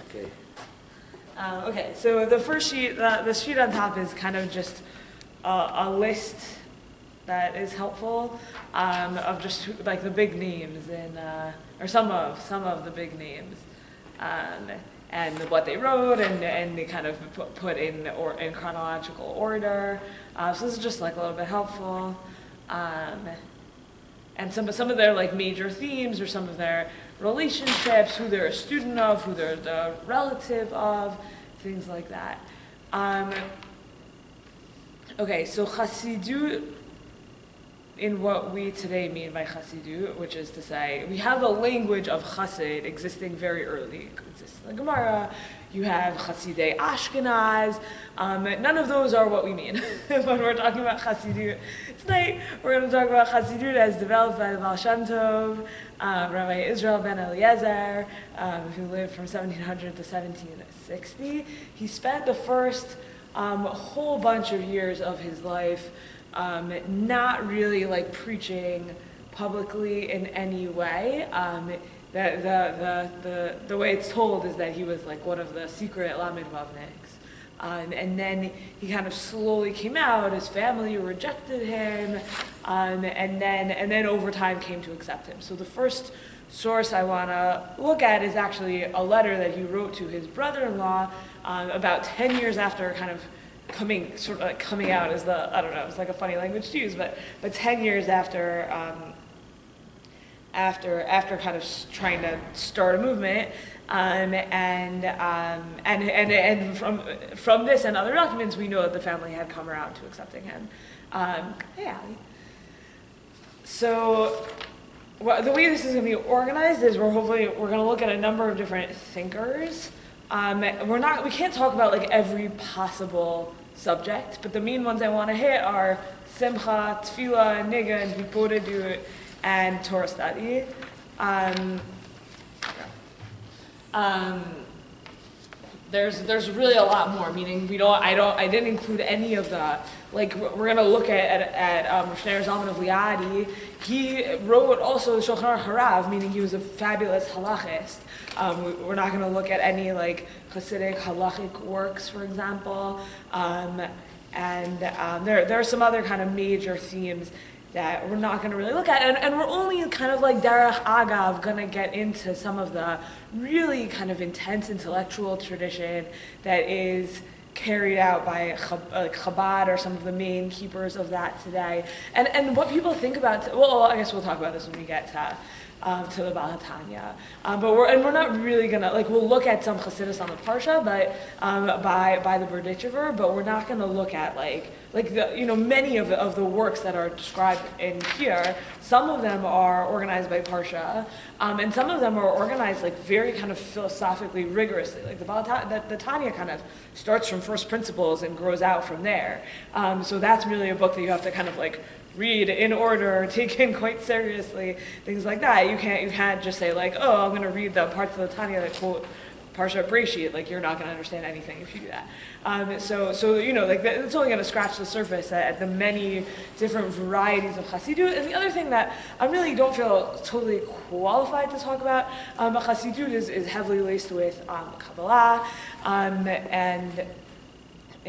Okay. Okay, so the first sheet, the sheet on top is kind of just a list that is helpful of just like the big names or some of the big names, and what they wrote, and they kind of put in chronological order. So this is just like a little bit helpful, and some of their like major themes or some of their relationships, who they're a student of, who they're the relative of, things like that. Okay, so Hasidut, in what we today mean by Hasidut, which is to say, we have a language of Hasid existing very early. It exists in the Gemara. You have Hasidei Ashkenaz. None of those are what we mean when we're talking about Hasidut. Tonight, we're going to talk about Hasidut as developed by the Baal Shem Tov, Rabbi Israel ben Eliezer, who lived from 1700 to 1760. He spent the first whole bunch of years of his life not really like preaching publicly in any way. The way it's told is that he was like one of the secret Lamed Vavniks. And then he kind of slowly came out, his family rejected him, and then over time came to accept him. So the first source I want to look at is actually a letter that he wrote to his brother-in-law about 10 years after kind of coming out as I don't know, it's like a funny language to use, but 10 years after kind of trying to start a movement, and from this and other documents, we know that the family had come around to accepting him. Hey, Ali. So the way this is going to be organized is we're going to look at a number of different thinkers. We can't talk about like every possible subject, but the main ones I want to hit are Simcha, Tefillah, Nigun, Hiporedut, and Torah study. There's really a lot more. Meaning I didn't include any of the like we're gonna look at Shneur Zalman of Liadi. He wrote also the Shulchan Aruch Harav, meaning he was a fabulous halachist. We're not gonna look at any like Hasidic halachic works, for example. There are some other kind of major themes that we're not going to really look at, and we're only kind of like derech agav going to get into some of the really kind of intense intellectual tradition that is carried out by Chabad or some of the main keepers of that today, and what people think about. Well, I guess we'll talk about this when we get to the Baal HaTanya. But we're not really gonna we'll look at some Chassidus on the Parsha, but by the Berditchever, but we're not gonna look at many of the works that are described in here. Some of them are organized by Parsha, and some of them are organized like very kind of philosophically rigorously. Like the Tanya kind of starts from first principles and grows out from there. So that's really a book that you have to kind of like read in order, take in quite seriously, things like that. You can't just say like, oh, I'm going to read the parts of the Tanya that quote Parsha Breshit. Like you're not going to understand anything if you do that. So it's only going to scratch the surface at the many different varieties of Hasidut. And the other thing that I really don't feel totally qualified to talk about, Hasidut is heavily laced with Kabbalah, and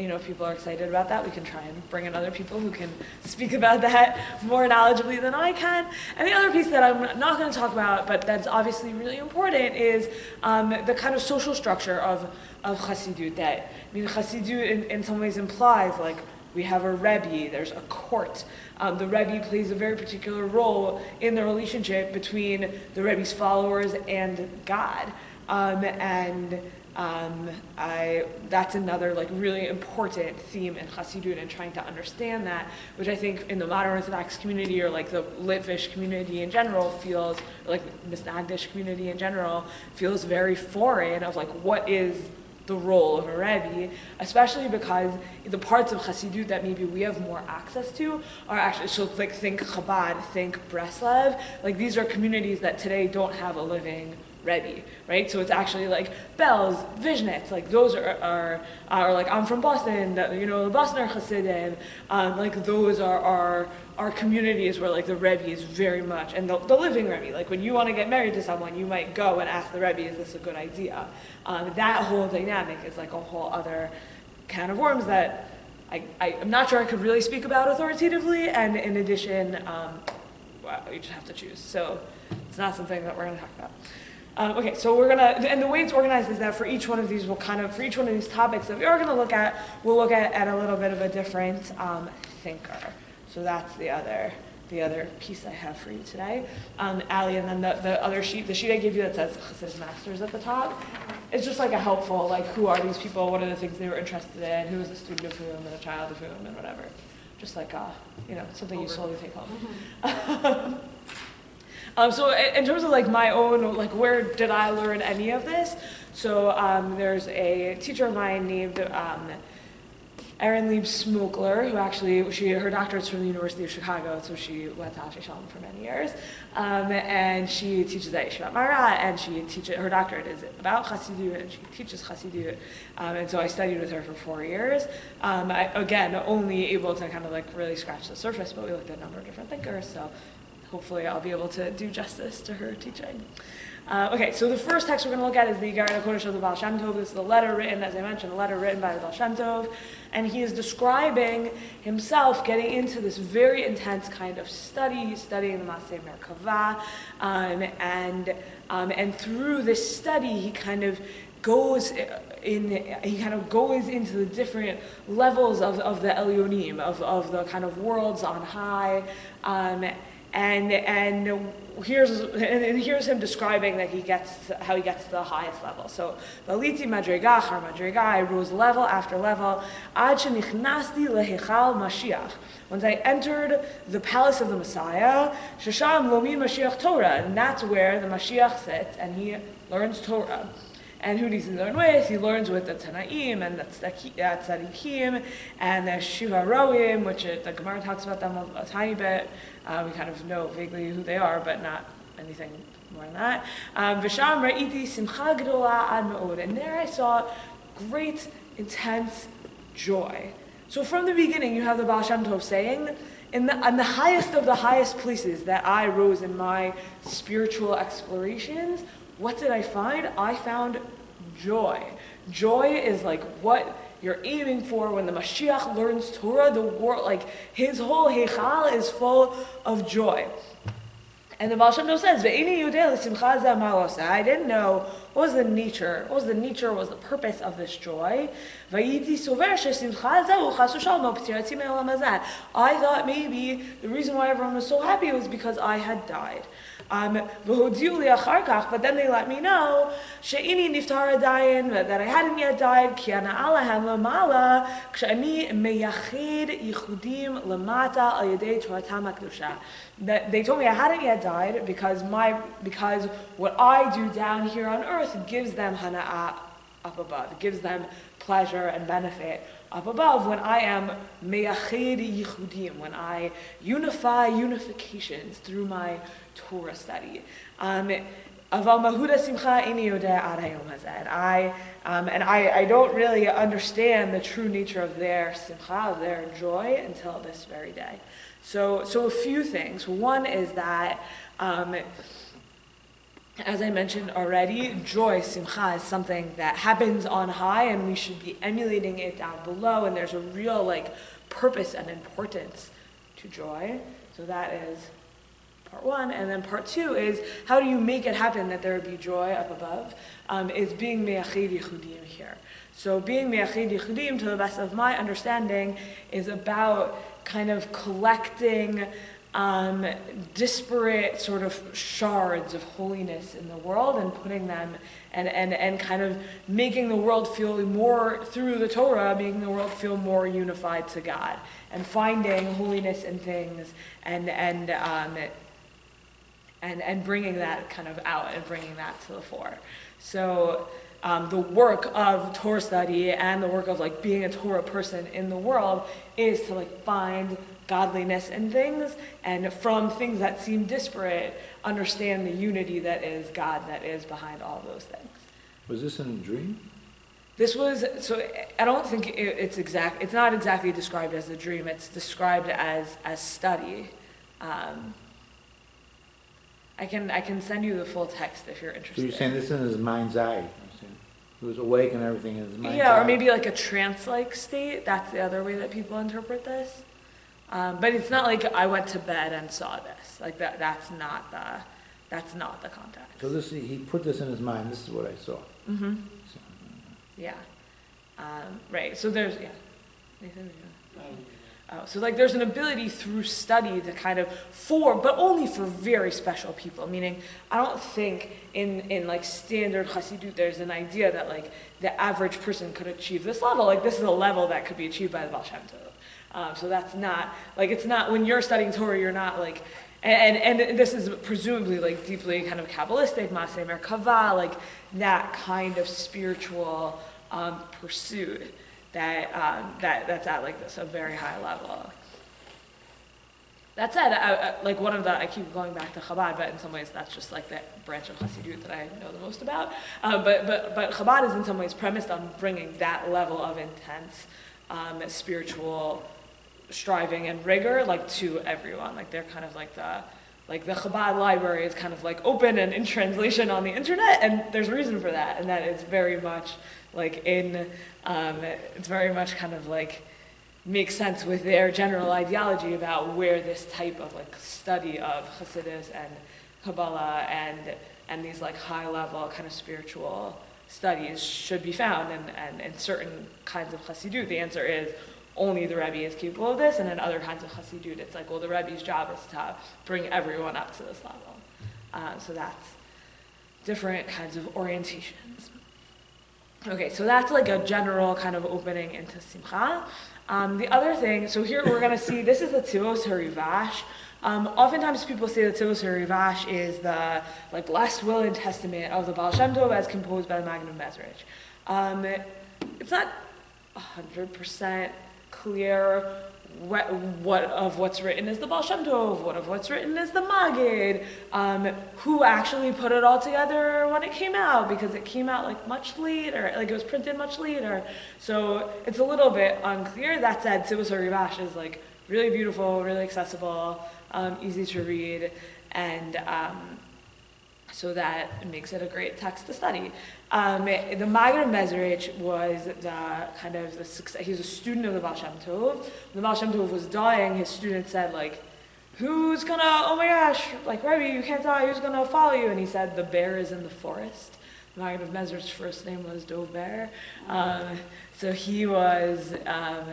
if people are excited about that, we can try and bring in other people who can speak about that more knowledgeably than I can. And the other piece that I'm not going to talk about, but that's obviously really important, is the kind of social structure of Hasidut. Hasidut in some ways implies like we have a Rebbe, there's a court. The Rebbe plays a very particular role in the relationship between the Rebbe's followers and God. That's another like really important theme in Hasidut, and trying to understand that, which I think in the modern Orthodox community or like the Litvish community in general feels, or like Misnagdish community in general feels very foreign of like what is the role of a Rebbe, especially because the parts of Hasidut that maybe we have more access to are actually, so like think Chabad, think Breslev, like these are communities that today don't have a living Rebbe, right? So it's actually like bells, vishnets, like those are like, I'm from Boston, the Bostoner Hasidim, like those are communities where like the Rebbe is very much, and the living Rebbe, like when you want to get married to someone, you might go and ask the Rebbe, is this a good idea? That whole dynamic is like a whole other can of worms that I'm not sure I could really speak about authoritatively, and in addition, well, you just have to choose. So it's not something that we're going to talk about. Okay, so and the way it's organized is that for each one of these, for each one of these topics that we are going to look at, we'll look at a little bit of a different thinker. So that's the other piece I have for you today. Ali, and then the other sheet, the sheet I gave you that says Hasidus Masters at the top, it's just like a helpful, like, who are these people, what are the things they were interested in, who is a student of whom, and a child of whom, and whatever. Just like, something you slowly take home. So in terms of like my own, like where did I learn any of this? So there's a teacher of mine named Erin Lieb Smokler, who actually, her doctorate's from the University of Chicago, so she went to Ashe Shalom for many years. And she teaches at Yeshivat Mara, and her doctorate is about Hasidut, and she teaches Hasidut. And so I studied with her for 4 years. Again, only able to kind of like really scratch the surface, but we looked at a number of different thinkers, so hopefully I'll be able to do justice to her teaching. Okay, so the first text we're going to look at is the Igarei HaKodesh of the Baal Shem Tov. This is the letter written, as I mentioned, a letter written by the Baal Shem Tov. And he is describing himself getting into this very intense kind of study. He's studying the Maseh Merkavah. And through this study, he kind of goes into the different levels of the Elyonim, of the kind of worlds on high. And here's him describing that how he gets to the highest level. So, Valiti madrega achar madrega, I rose level after level, ad shenichnasti lehechal Mashiach. Once I entered the palace of the Messiah, shasham lomi Mashiach Torah, and that's where the Mashiach sits, and he learns Torah. And who does he learn with? He learns with the Tanaim and the Tzadikim and the Shiva Roim, which the Gemara talks about them a tiny bit. We kind of know vaguely who they are, but not anything more than that. V'sham ra'iti simcha gedola ad me'od. And there I saw great, intense joy. So from the beginning, you have the Baal Shem Tov saying, on the highest of the highest places that I rose in my spiritual explorations, what did I find? I found joy. Joy is like what you're aiming for when the Mashiach learns Torah. The world, like his whole heichal is full of joy. And the Baal Shem Tov says, I didn't know what was the nature, what was the purpose of this joy. I thought maybe the reason why everyone was so happy was because I had died. But then they let me know that I hadn't yet died. That they told me I hadn't yet died because what I do down here on earth gives them hana'ah up above, gives them pleasure and benefit up above when I am meyached yichudim, when I unify unifications through my Torah study. I don't really understand the true nature of their simcha, of their joy, until this very day. So a few things. One is that, as I mentioned already, joy, simcha, is something that happens on high, and we should be emulating it down below, and there's a real purpose and importance to joy. So that is part one. And then part two is, how do you make it happen that there be joy up above? Is being meyached yichudim here. So being meyached yichudim, to the best of my understanding, is about kind of collecting disparate sort of shards of holiness in the world and putting them and kind of making the world feel more, through the Torah, making the world feel more unified to God, and finding holiness in things and bringing that kind of out and bringing that to the fore. So the work of Torah study and the work of being a Torah person in the world is to find godliness in things, and from things that seem disparate, understand the unity that is God that is behind all those things. Was this in a dream? This was, so I don't think it's not exactly described as a dream, it's described as study. I can send you the full text if you're interested. So you're saying this is in his mind's eye? He was awake and everything in his mind's eye? Yeah, or maybe like a trance-like state. That's the other way that people interpret this. But it's not like I went to bed and saw this. Like that's not the context. So he put this in his mind. This is what I saw. Mm-hmm. Yeah. Right. So there's Nathan. Oh, so like there's an ability through study to kind of but only for very special people. Meaning, I don't think in like standard Hasidut there's an idea that like the average person could achieve this level. Like this is a level that could be achieved by the Baal Shem Tov. So that's not like it's not when you're studying Torah you're not like and this is presumably like deeply kind of Kabbalistic, Maseh Merkava, like that kind of spiritual pursuit. That's at like this a very high level. That said, I keep going back to Chabad, but in some ways that's just like that branch of Hasidut that I know the most about. But Chabad is in some ways premised on bringing that level of intense spiritual striving and rigor like to everyone. Like they're kind of like the Chabad library is kind of like open and in translation on the internet, and there's a reason for that, and that it's very much like it's very much kind of like makes sense with their general ideology about where this type of like study of Hasidus and Kabbalah and these like high level kind of spiritual studies should be found, and in certain kinds of Hasidut the answer is only the Rebbe is capable of this, and in other kinds of Hasidut it's like, well, the Rebbe's job is to bring everyone up to this level. So that's different kinds of orientations. Okay, so that's like a general kind of opening into Simcha. The other thing, so here we're going to see, this is the Tivos HaRivash. Oftentimes people say the Tivos HaRivash is the like last will and testament of the Baal Shem Tov as composed by the Magen of Midrash. It's not 100% clear what of what's written is the Baal Shem Tov, what of what's written is the Magid, who actually put it all together when it came out, because it came out like much later, like it was printed much later, so it's a little bit unclear. That said, Tivos HaRivash is like really beautiful, really accessible, easy to read, and so that makes it a great text to study. The Magen of Midrash was he was a student of the Baal Shem Tov. When the Baal Shem Tov was dying, his student said like, who's gonna, oh my gosh, like Rebbe, you can't die, who's gonna follow you? And he said, the bear is in the forest. The Magen of Midrash's first name was Dov Bear. So he was,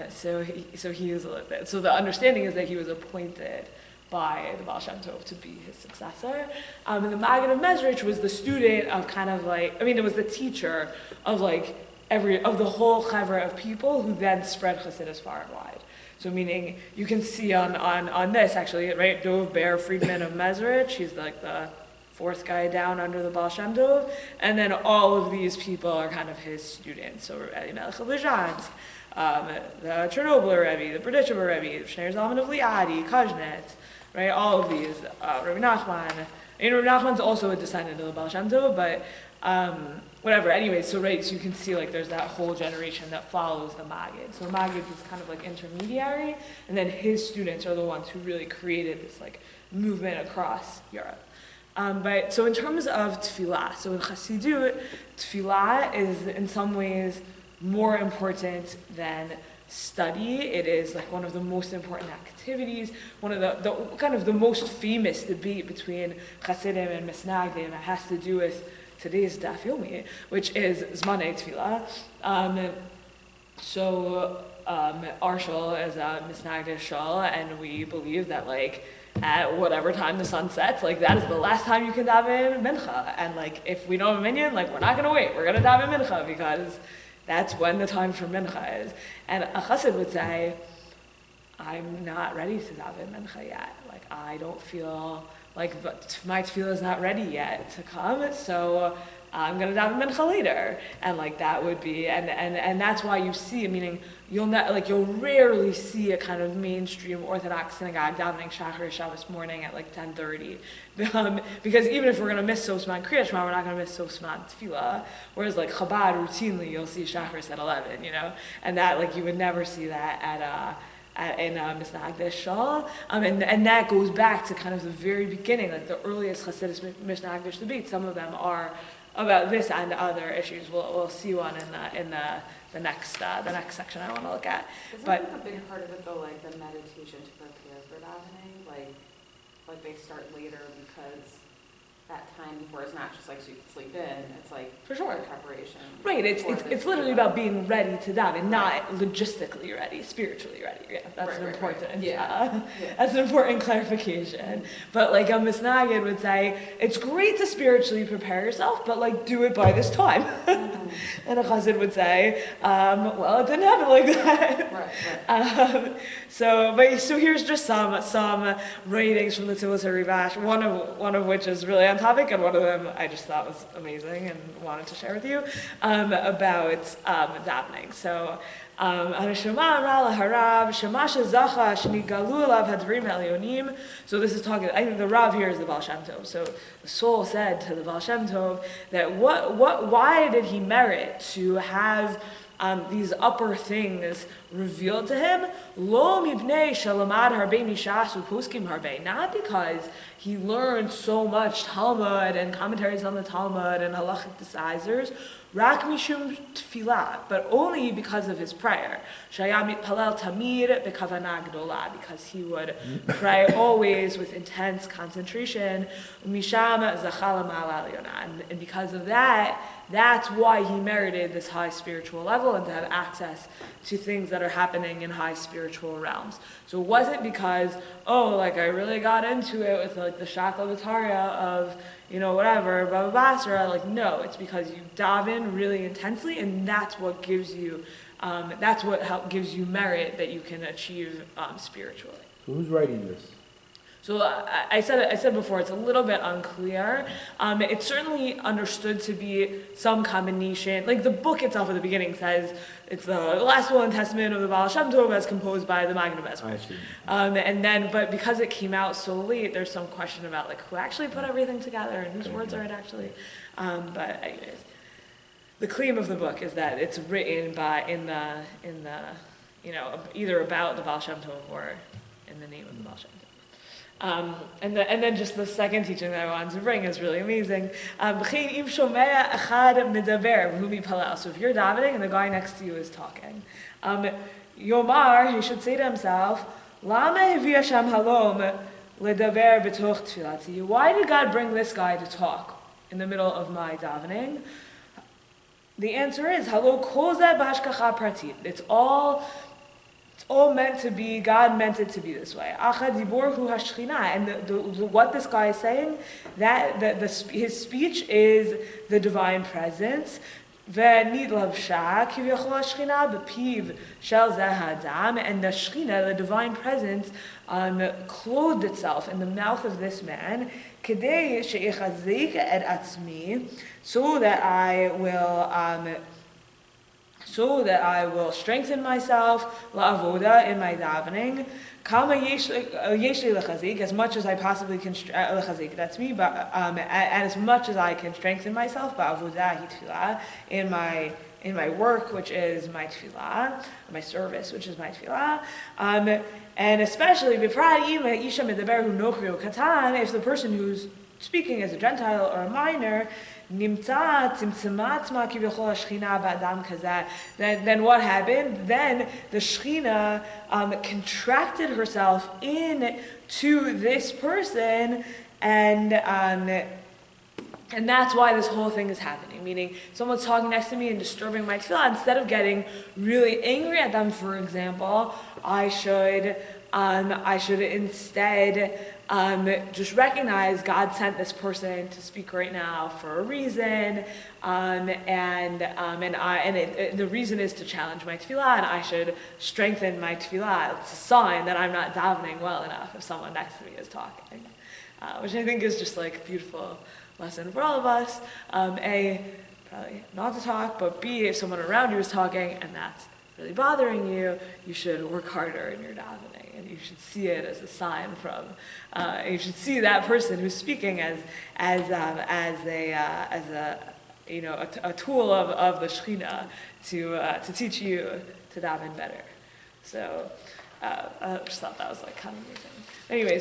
so the understanding is that he was appointed by the Baal Shem Tov to be his successor. And the Magen of Midrash was the student of kind of like, it was the teacher of like of the whole chevra of people who then spread Chassidus far and wide. So meaning, you can see on this actually, right, Dov Bear Friedman of Midrash, he's like the fourth guy down under the Baal Shem Tov, and then all of these people are kind of his students. So Elimelech of Lezhansk, the Chernobyl Rebbe, the Berditchever Rebbe, Shneur Zalman of Liadi, Kajnet, right, all of these, Rabbi Nachman. Rabbi Nachman's also a descendant of the Baal Shem Tov, but whatever, anyway, so you can see like there's that whole generation that follows the Maggid. So Maggid is kind of like intermediary, and then his students are the ones who really created this like movement across Europe. But so in terms of tefillah, so in Hasidut, tefillah is in some ways more important than study. It is like one of the most important activities, one of the kind of the most famous debate between Hasidim and Misnagdim. It has to do with today's Daf Yomi, which is Zmanei Tefillah. Our shul is a Misnagdish shul, and we believe that like at whatever time the sun sets, like that is the last time you can daven mincha. And like if we don't have a minyan, like we're not gonna wait. We're gonna daven mincha because that's when the time for mincha is. And a chassid would say, I'm not ready to daven mincha yet. Like I don't feel like my tefillah is not ready yet to come. So I'm going to daven mincha later. And like that would be, and that's why you see, meaning you'll rarely see a kind of mainstream Orthodox synagogue davening Shachar Shabbos morning at like 10:30. Because even if we're going to miss Sosman Kriyat Shema, we're not going to miss Sosman Tefillah. Whereas like Chabad, routinely, you'll see Shachris at 11, and that, like, you would never see that in Mishnah Hagdash Shal. And that goes back to kind of the very beginning, like the earliest Hasidus Mishnah Hagdash debate. Some of them are about this and other issues. We'll see one in the next section I want to look at. Isn't a big part of it though, like the meditation to prepare for davening? Like they start later because that time before is not just like so you can sleep in. It's like for sure preparation. Right. It's literally about being ready to daven, not logistically ready, spiritually ready. Yeah, that's an important. Right. Yeah. That's an important clarification. But like a Misnagid would say, it's great to spiritually prepare yourself, but like do it by this time. And a Chassid would say, well, it didn't happen like that. Right. So here's just some writings from the Tzilas HaRivash, one of which is really on topic, and one of them I just thought was amazing and wanted to share with you about davening. So, so this is talking, I think the Rav here is the Baal Shem Tov. So the soul said to the Baal Shem Tov that why did he merit to have these upper things revealed to him? Lo mibnei shalamad harbe mishas uposkim harbe. Not because he learned so much Talmud and commentaries on the Talmud and halachic decisors, rak mishum tefillah, but only because of his prayer. Shaya mitpalel tamid bekavana gdola, because he would pray always with intense concentration. Misham zachala ma'al alyona, and because of that, that's why he merited this high spiritual level and to have access to things that are happening in high spiritual realms. So it wasn't because, like I really got into it with like the Shakla Bataria of, whatever, Baba Basra. Like, no, it's because you daven really intensely, and that's what gives you, gives you merit that you can achieve spiritually. So who's writing this? So I said before, it's a little bit unclear. It's certainly understood to be some combination. Like the book itself at the beginning says it's the last will and testament of the Baal Shem Tov as composed by the Magen HaBesra. I see. But because it came out so late, there's some question about like who actually put everything together and whose words are it actually. But anyways, the claim of the book is that it's written in the either about the Baal Shem Tov or in the name of the Baal Shem Tov. And then just the second teaching that I wanted to bring is really amazing. So if you're davening and the guy next to you is talking, Yomar, he should say to himself, why did God bring this guy to talk in the middle of my davening? The answer is, it's all meant to be, God meant it to be this way. And what this guy is saying, that his speech is the divine presence. And the Shekhinah, the divine presence, clothed itself in the mouth of this man, so that I will strengthen myself, la'avoda, in my davening, as much as I possibly can, that's me, but as much as I can strengthen myself, in my work, which is my tefillah, my service, which is my tefillah, and especially if the person who's speaking is a Gentile or a minor, then what happened? Then the Shekhinah contracted herself in to this person, and that's why this whole thing is happening. Meaning, someone's talking next to me and disturbing my tefillah. Instead of getting really angry at them, for example, I should instead just recognize God sent this person to speak right now for a reason, the reason is to challenge my tefillah, and I should strengthen my tefillah. It's a sign that I'm not davening well enough if someone next to me is talking, which I think is just like beautiful lesson for all of us. A, probably not to talk, but B, if someone around you is talking and that's really bothering you, you should work harder in your davening, and you should see it as a sign from, you should see that person who's speaking as a tool of the Shekhinah to teach you to daven better. So I just thought that was like kind of amazing. Anyway,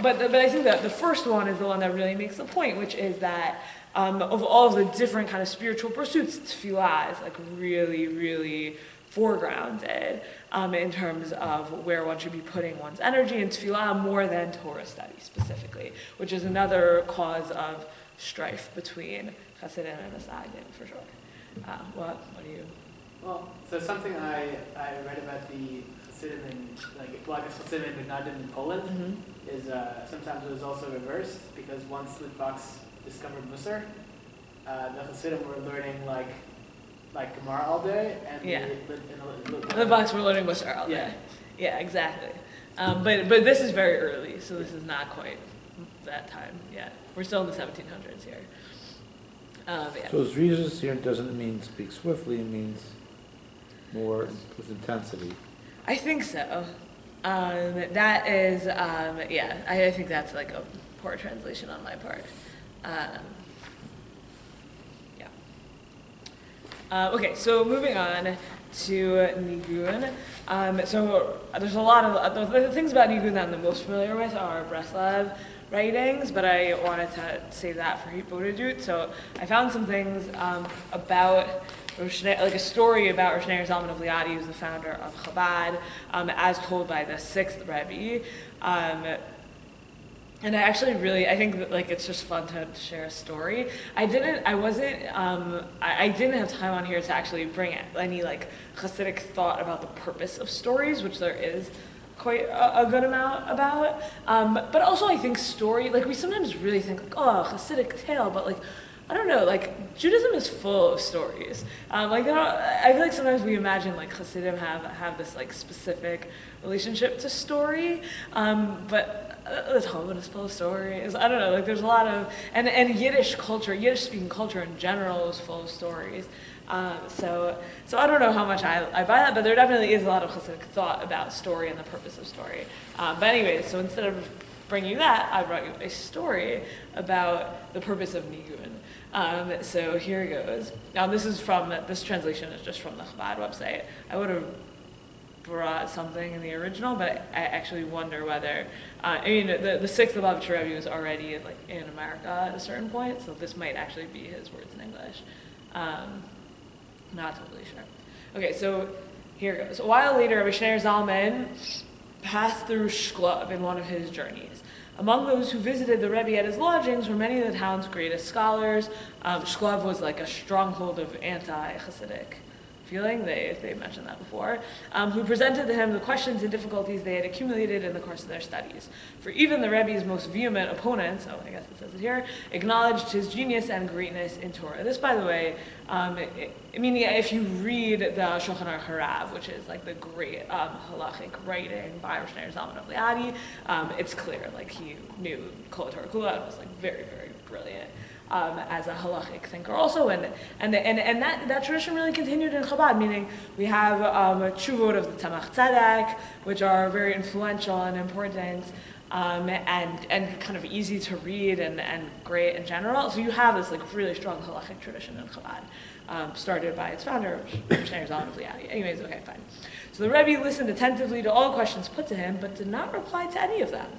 but I think that the first one is the one that really makes the point, which is that of all of the different kind of spiritual pursuits, tefillah is like really, really foregrounded in terms of where one should be putting one's energy in tefillah more than Torah study specifically, which is another cause of strife between Hasidim and Asagdim for sure. What do you? Well, so something I read about the Hasidim Hasidim and Begnadim in Poland is sometimes it was also reversed, because once the Fox discovered Musar, the Hasidim were learning like Gemara all day, and the Fox were learning Musar all day. Yeah, exactly. But this is very early, so this is not quite that time yet. We're still in the 1700s here. So Jesus here doesn't mean speak swiftly, it means more with intensity. I think so. That is, I think that's like a poor translation on my part. Okay, so moving on to Nigun. So there's a lot of, the things about Nigun that I'm the most familiar with are Breslev writings, but I wanted to save that for Hasidut. So I found some things about like a story about Rosh Ne'er Zalman of Liadi, who's the founder of Chabad, as told by the sixth Rebbe. And I think that, like, it's just fun to share a story. I didn't have time on here to actually bring any like Hasidic thought about the purpose of stories, which there is quite a good amount about. But also I think story, like we sometimes really think like, oh, Hasidic tale, but like, I don't know, like Judaism is full of stories. I feel like sometimes we imagine like Hasidim have this like specific relationship to story, but the Talmud is full of stories. I don't know, like there's a lot of, and Yiddish culture, Yiddish speaking culture in general is full of stories. So I don't know how much I buy that, but there definitely is a lot of Hasidic thought about story and the purpose of story. But anyway, so instead of bringing you that, I brought you a story about the purpose of Nigun. So here it goes. Now this translation is just from the Chabad website. I would have brought something in the original, but I actually wonder whether, the sixth Lubavitcher Rebbe was already in America at a certain point, so this might actually be his words in English. Not totally sure. Okay, so here it goes. A while later, Rabbi Shneir Zalman passed through Shklov in one of his journeys. Among those who visited the Rebbe at his lodgings were many of the town's greatest scholars. Shklov was like a stronghold of anti-Hasidic feeling, they mentioned that before, who presented to him the questions and difficulties they had accumulated in the course of their studies. For even the Rebbe's most vehement opponents, I guess it says it here, acknowledged his genius and greatness in Torah. This, by the way, if you read the Shulchan Aruch Harav, which is like the great halachic writing by Rosh Ne'er Zalman of Liadi, it's clear, like he knew Kol Torah Kula and was like very, very brilliant. As a halachic thinker also, and that tradition really continued in Chabad, meaning we have tshuvot of the Tzemach Tzedek, which are very influential and important, and kind of easy to read and great in general. So you have this like really strong halachic tradition in Chabad, started by its founder, Rosh Ne'er Zalman of Liadi. Anyways, okay, fine. So the Rebbe listened attentively to all questions put to him, but did not reply to any of them.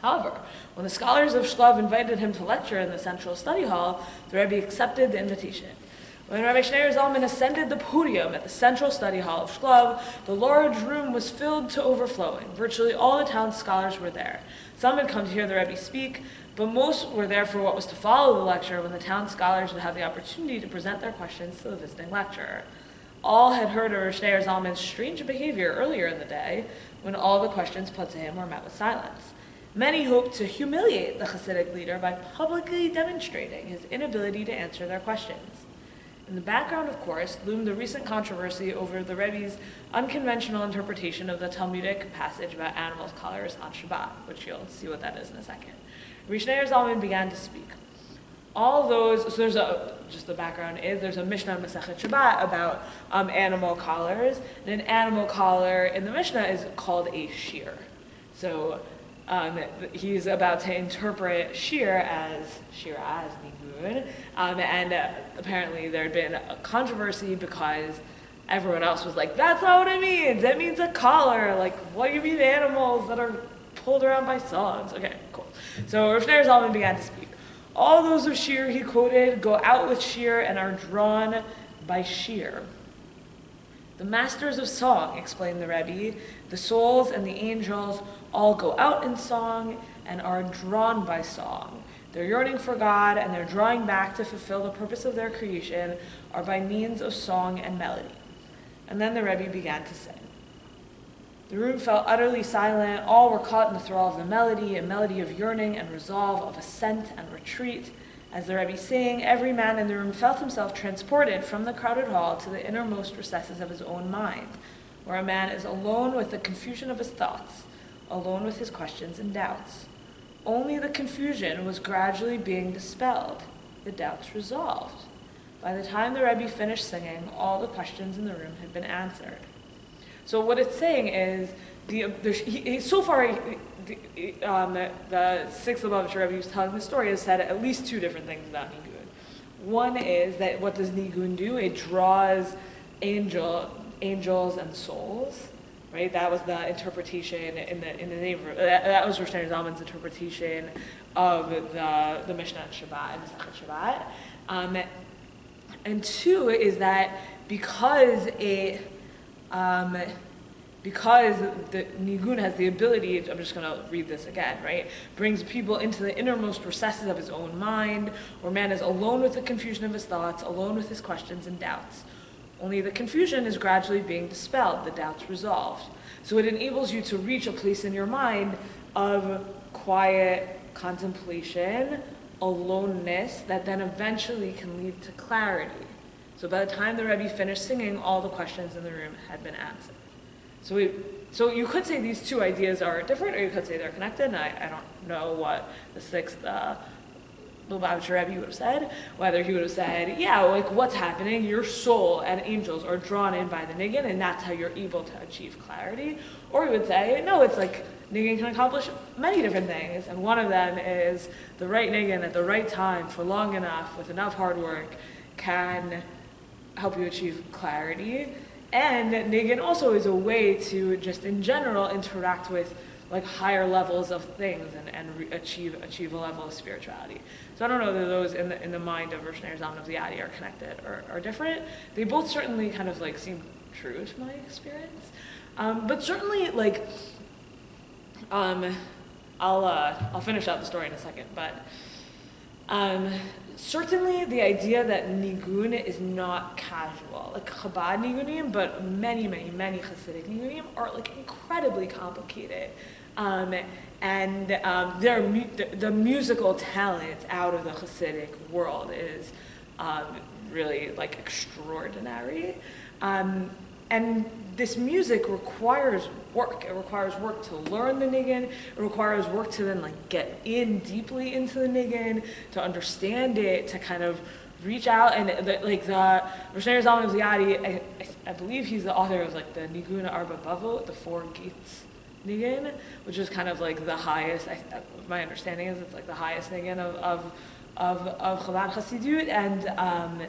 However, when the scholars of Shklov invited him to lecture in the central study hall, the Rebbe accepted the invitation. When Rabbi Shneir Zalman ascended the podium at the central study hall of Shklov, the large room was filled to overflowing. Virtually all the town's scholars were there. Some had come to hear the Rebbe speak, but most were there for what was to follow the lecture, when the town scholars would have the opportunity to present their questions to the visiting lecturer. All had heard of Shneir Zalman's strange behavior earlier in the day, when all the questions put to him were met with silence. Many hoped to humiliate the Hasidic leader by publicly demonstrating his inability to answer their questions. In the background, of course, loomed the recent controversy over the Rebbe's unconventional interpretation of the Talmudic passage about animals' collars on Shabbat, which you'll see what that is in a second. Rabbi Shneir Zalman began to speak. all those, so just the background is, there's a Mishnah in Masechet Shabbat about animal collars, and an animal collar in the Mishnah is called a shear. So he's about to interpret shear as nigun, and apparently there had been a controversy because everyone else was like, that's not what it means, it means a collar, like, what do you mean animals that are pulled around by songs? Okay, cool. So Rosh Zalman began to speak. All those of shear, he quoted, go out with shear and are drawn by shear. The masters of song, explained the Rebbe, the souls and the angels all go out in song and are drawn by song. Their yearning for God and their drawing back to fulfill the purpose of their creation are by means of song and melody. And then the Rebbe began to sing. The room fell utterly silent. All were caught in the thrall of the melody, a melody of yearning and resolve, of ascent and retreat. As the Rebbe sang, every man in the room felt himself transported from the crowded hall to the innermost recesses of his own mind, where a man is alone with the confusion of his thoughts, alone with his questions and doubts. Only the confusion was gradually being dispelled, the doubts resolved. By the time the Rebbe finished singing, all the questions in the room had been answered. So what it's saying is, so far, the sixth Lubavitcher Rebbe who's telling the story has said at least two different things about Nigun. One is that what does Nigun do? It draws angels and souls, right? That was the interpretation in the name. That was Rosh Zalman's interpretation of the Mishnah in Shabbat, in Masechet Shabbat. And two is that because the Nigun has the ability, I'm just going to read this again, right? Brings people into the innermost recesses of his own mind, where man is alone with the confusion of his thoughts, alone with his questions and doubts. Only the confusion is gradually being dispelled, the doubts resolved. So it enables you to reach a place in your mind of quiet contemplation, aloneness, that then eventually can lead to clarity. So by the time the Rebbe finished singing, all the questions in the room had been answered. So you could say these two ideas are different, or you could say they're connected, and I don't know what the sixth Lubavitcher Rebbe would have said, whether he would have said, yeah, like what's happening, your soul and angels are drawn in by the nigun, and that's how you're able to achieve clarity, or he would say, no, it's like nigun can accomplish many different things, and one of them is the right nigun at the right time for long enough with enough hard work can help you achieve clarity. And nigun also is a way to just in general interact with like higher levels of things and achieve a level of spirituality. So I don't know that those in the mind of Rosh Zalman of Liadi are connected or are different. They both certainly kind of like seem true to my experience. But certainly like I'll finish out the story in a second, but certainly the idea that nigun is not casual, like Chabad nigunim, but many Hasidic nigunim are like incredibly complicated. And the musical talent out of the Hasidic world is really like extraordinary. And this music requires work. It requires work to learn the nigun. It requires work to then like get in deeply into the nigun, to understand it, to kind of reach out. And the Rosh Zalman of Liadi, I believe he's the author of like the Nigun Arba Bavot, the 4 Gates nigun, which is kind of like the highest. My understanding is it's like the highest nigun of Chabad Hasidut, and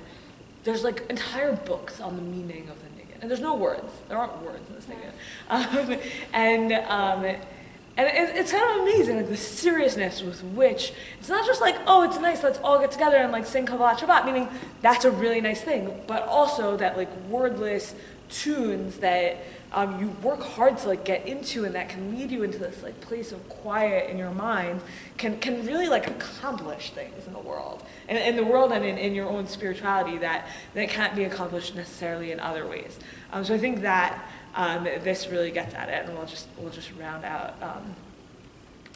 there's like entire books on the meaning of the nigun. And there's no words. There aren't words in this nigun. And it's kind of amazing, like the seriousness with which it's not just like, oh, it's nice, let's all get together and like sing Kabbalat Shabbat, meaning that's a really nice thing, but also that like wordless tunes that you work hard to like get into, and that can lead you into this like place of quiet in your mind, can really like accomplish things in the world, and in the world and in your own spirituality that can't be accomplished necessarily in other ways. So I think that this really gets at it, and we'll just round out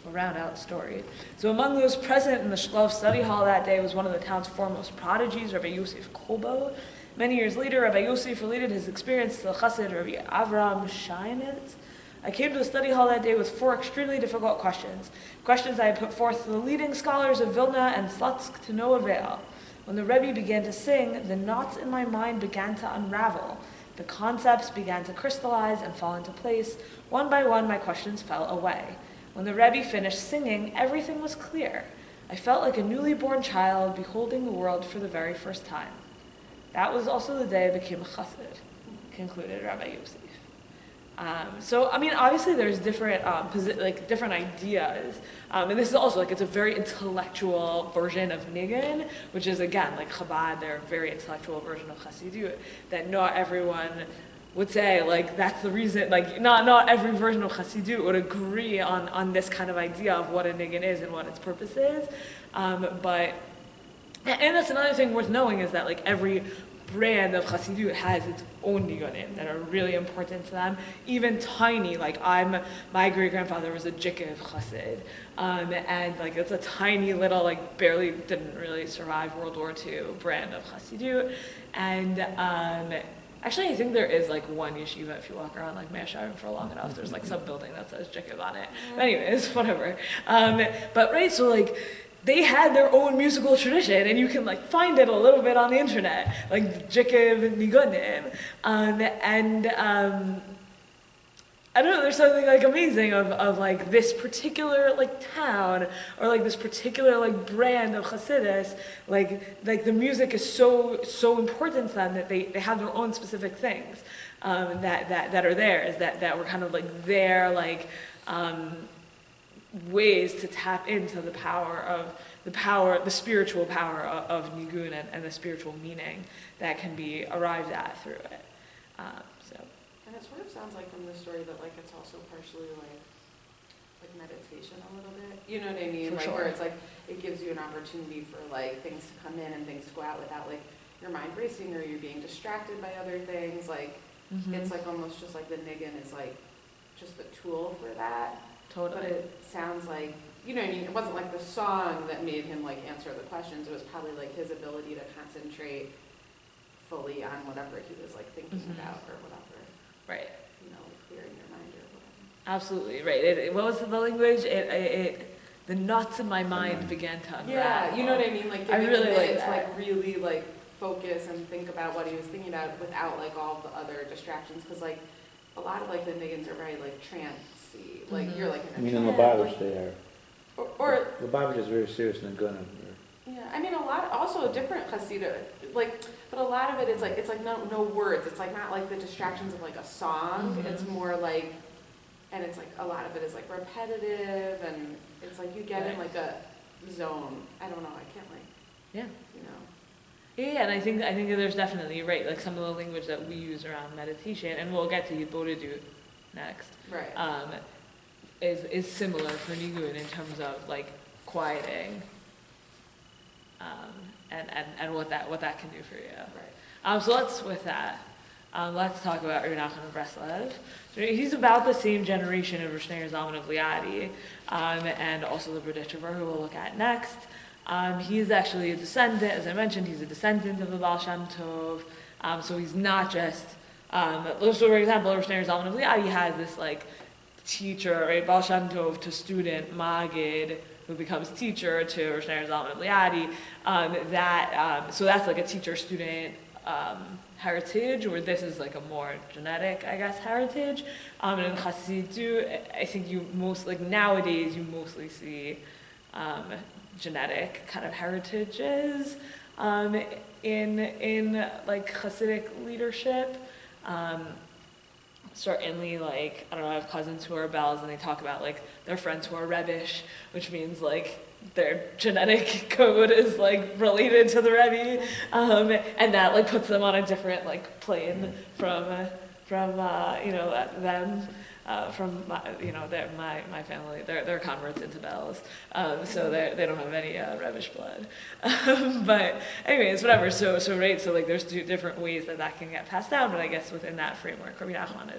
the story. So among those present in the Shlov study hall that day was one of the town's foremost prodigies, Rabbi Yosef Kolbo. Many years later, Rabbi Yosef related his experience to the Chassid Rabbi Avram Sheinitz, I came to the study hall that day with 4 extremely difficult questions. Questions I had put forth to the leading scholars of Vilna and Slutsk to no avail. When the Rebbe began to sing, the knots in my mind began to unravel. The concepts began to crystallize and fall into place. One by one, my questions fell away. When the Rebbe finished singing, everything was clear. I felt like a newly born child beholding the world for the very first time. That was also the day I became a chassid, concluded Rabbi Yosef. So, I mean, obviously there's different, different ideas, and this is also, like, it's a very intellectual version of Nigun, which is, again, like Chabad, they're a very intellectual version of Hasidut, that not everyone would say, like, that's the reason, like, not every version of Hasidut would agree on this kind of idea of what a Nigun is and what its purpose is, and that's another thing worth knowing is that, like, every brand of Hasidut has its own nigunim that are really important to them, even tiny, like my great-grandfather was a Jikev Chassid, and like it's a tiny little, like barely didn't really survive World War II brand of Hasidut, and actually I think there is like one yeshiva, if you walk around like Mea Shearim for long enough, there's like some building that says Jikev on it, but anyways, whatever, but right, so like they had their own musical tradition, and you can like find it a little bit on the internet, like Jikev Nigunim, and I don't know. There's something like amazing of like this particular like town or like this particular like brand of Hasidus. Like the music is so important to them that they have their own specific things that are theirs that were kind of like their like. Ways to tap into the spiritual power of Nigun and the spiritual meaning that can be arrived at through it. And it sort of sounds like from the story that like it's also partially like meditation a little bit. You know what I mean? For like sure. Where it's like it gives you an opportunity for like things to come in and things to go out without like your mind racing or you being distracted by other things. Like it's like almost just like the nigun is like just the tool for that. Totally. But it sounds like, you know what I mean? It wasn't like the song that made him like answer the questions. It was probably like his ability to concentrate fully on whatever he was like thinking about or whatever. Right. You know, like clearing your mind or whatever. Absolutely, right. What was the language? The knots in my mind began to unravel. Yeah, you know what I mean? Like I really giving him a like minute that. to like really like focus and think about what he was thinking about without like all the other distractions. Because like a lot of like the niggins are very like trance-y. Like you're like in a I mean, in trance. Lubavitch they are. Or Lubavitch is very serious in the Gunim. yeah, I mean a lot. Also a different Hasidut, like, but a lot of it is like it's like no words. It's like not like the distractions of like a song. It's more like, and it's like a lot of it is like repetitive, and it's like you get in like a zone. I don't know. I can't like. Yeah. You know. Yeah, and I think there's definitely right, like some of the language that we use around meditation, and we'll get to Bodhidut next. Right. Is similar for Nigun in terms of like quieting, and what that can do for you. Right. So let's talk about Rabbi Nachman of Breslev. So he's about the same generation of Rosh Zalman of Liadi, and also the Berditchever, who we'll look at next. He's actually a descendant, as I mentioned, he's a descendant of the Baal Shem Tov. So he's not just, so for example, Rosh Zalman of Liadi has this like teacher, right, Baal Shem Tov to student, Magid, who becomes teacher to Rosh Zalman of Liadi. So that's like a teacher-student heritage, or this is like a more genetic, I guess, heritage. And in Hasidut, I think nowadays you mostly see genetic kind of heritages in like Hasidic leadership. Certainly, like, I don't know, I have cousins who are Bells, and they talk about like their friends who are Rebbish, which means like their genetic code is like related to the Rebbe, and that like puts them on a different like plane from them. From my family, they're converts into Bells, so they don't have any Rebbish blood. But anyways, whatever. So like there's two different ways that can get passed down, but I guess within that framework, Rabbi Nachman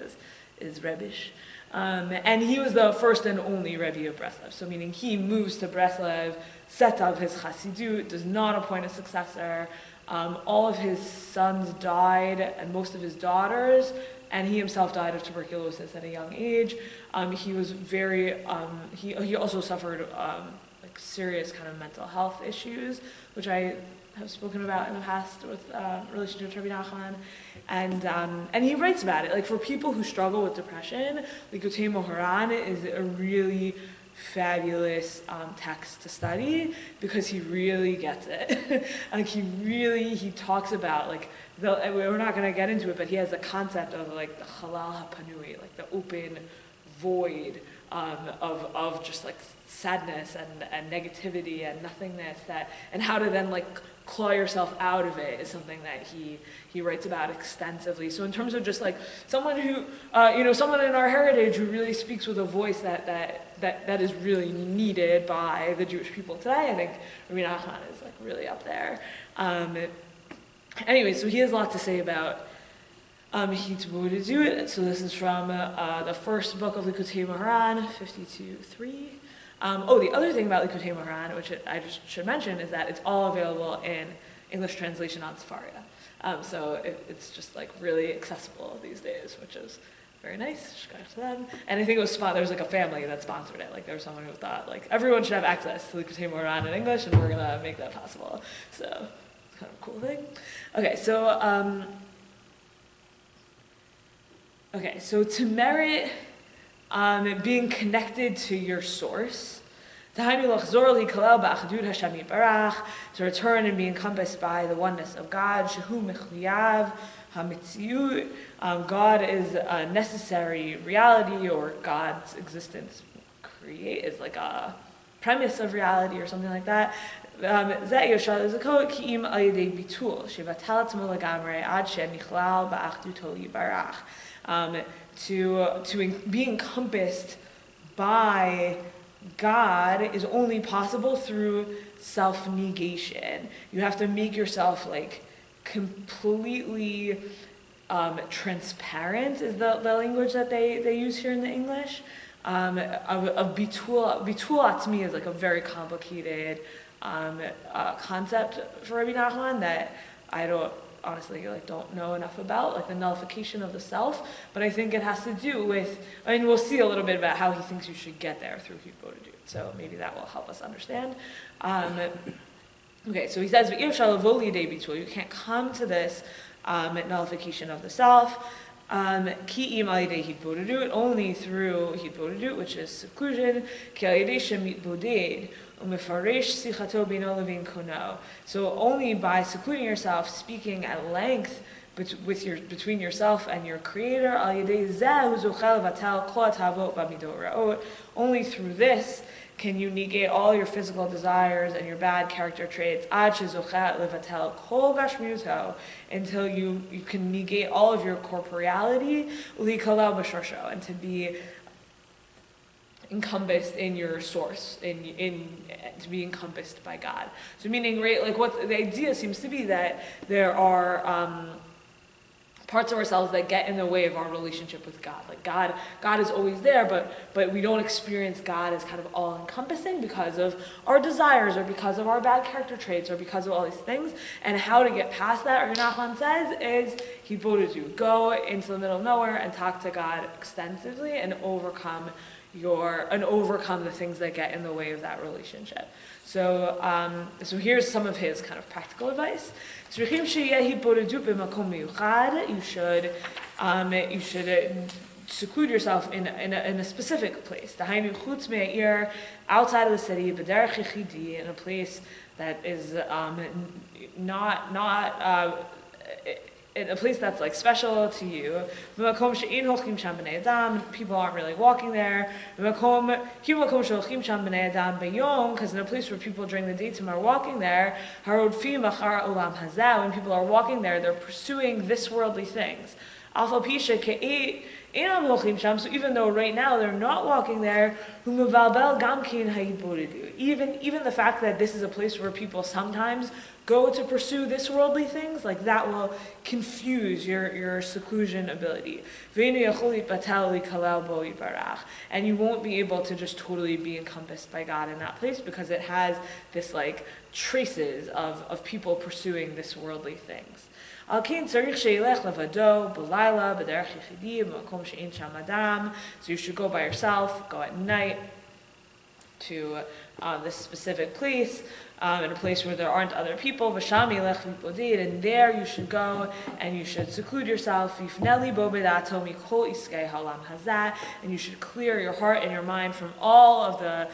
is Rebbish, and he was the first and only Rebbe of Breslev. So meaning he moves to Breslev, sets up his Hasidut, does not appoint a successor. All of his sons died, and most of his daughters, and he himself died of tuberculosis at a young age. He was very, he also suffered like serious kind of mental health issues, which I have spoken about in the past with relation to Rabbi Nachman, and he writes about it. Like for people who struggle with depression, Likutei Moharan is a really fabulous text to study because he really gets it. Like he talks about like we're not going to get into it, but he has a concept of like the halal hapanui, like the open void of just like sadness and negativity and nothingness, and how to then like claw yourself out of it is something that he writes about extensively. So in terms of just like someone who someone in our heritage who really speaks with a voice that is really needed by the Jewish people today, I think Rabbi Nachman is like really up there. Anyway, so he has a lot to say about Hitbodedut. So this is from the first book of Likutei Moharan, 52:3. The other thing about Likutei Moharan, which I just should mention, is that it's all available in English translation on Sefaria. So it's just like really accessible these days, which is very nice. Shkach to them. And I think it was there was like a family that sponsored it. Like there was someone who thought like everyone should have access to Likutei Moharan in English, and we're gonna make that possible. So it's kind of a cool thing. So to merit being connected to your source, to return and be encompassed by the oneness of God, God is a necessary reality, or God's existence is like a premise of reality or something like that. To be encompassed by God is only possible through self-negation. You have to make yourself like completely transparent is the language that they use here in the English. Of bitul to me is like a very complicated concept for Rabbi Nachman that I don't know enough about, like the nullification of the self, but I think it has to do with, we'll see a little bit about how he thinks you should get there through Hitbodedut, so maybe that will help us understand. So he says, you can't come to this nullification of the self, only through Hitbodedut, which is seclusion, so only by secluding yourself, speaking at length between yourself and your Creator, only through this can you negate all your physical desires and your bad character traits, until you can negate all of your corporeality, and to be encompassed in your source, to be encompassed by God. So meaning, right, like what the idea seems to be that there are parts of ourselves that get in the way of our relationship with God. Like God is always there, but we don't experience God as kind of all-encompassing because of our desires, or because of our bad character traits, or because of all these things. And how to get past that, Rabbi Nachman says, is Hitbodedut. Go into the middle of nowhere and talk to God extensively and overcome the things that get in the way of that relationship. So here's some of his kind of practical advice. You should seclude yourself in a specific place. Outside of the city, in a place that is in a place that's like special to you. People aren't really walking there. Because in a place where people during the daytime are walking there, when people are walking there, they're pursuing this worldly things. So even though right now they're not walking there, even the fact that this is a place where people sometimes go to pursue this worldly things, like that will confuse your seclusion ability. And you won't be able to just totally be encompassed by God in that place because it has this like traces of people pursuing this worldly things. So you should go by yourself, go at night to this specific place, in a place where there aren't other people, and there you should go and you should seclude yourself, and you should clear your heart and your mind from all of the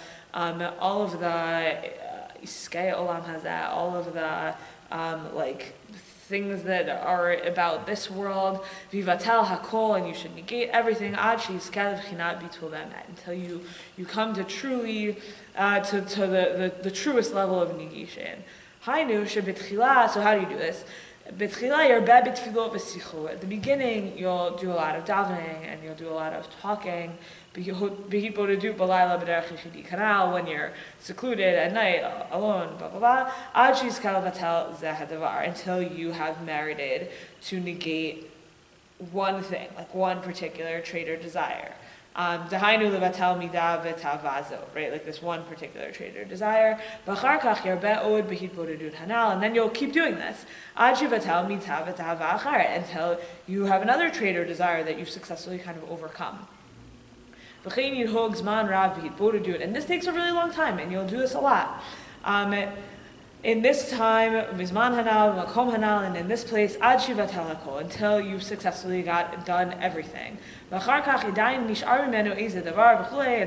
like things that are about this world, vivatel hakol, and you should negate everything until you come to truly to the truest level of negation. So how do you do this? At the beginning, you'll do a lot of davening and you'll do a lot of talking. When you're secluded at night, alone, blah, blah, blah, until you have merited to negate one thing, like one particular trait or desire. Right, like this one particular trait or desire. And then you'll keep doing this until you have another trait or desire that you've successfully kind of overcome. And this takes a really long time, and you'll do this a lot. In this time, and in this place, until you've successfully done everything. And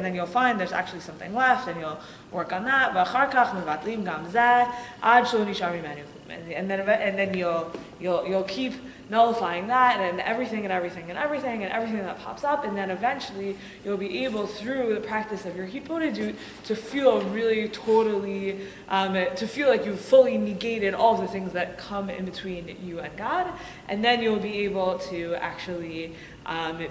then you'll find there's actually something left, and you'll work on that. And then you'll keep nullifying that and everything that pops up, and then eventually you'll be able, through the practice of your hitbodedut, to feel really totally, to feel like you've fully negated all of the things that come in between you and God, and then you'll be able to actually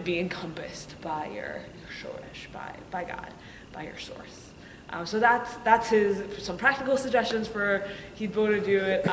be encompassed by your shoresh, by God, by your source. So that's some practical suggestions for hitbodedut.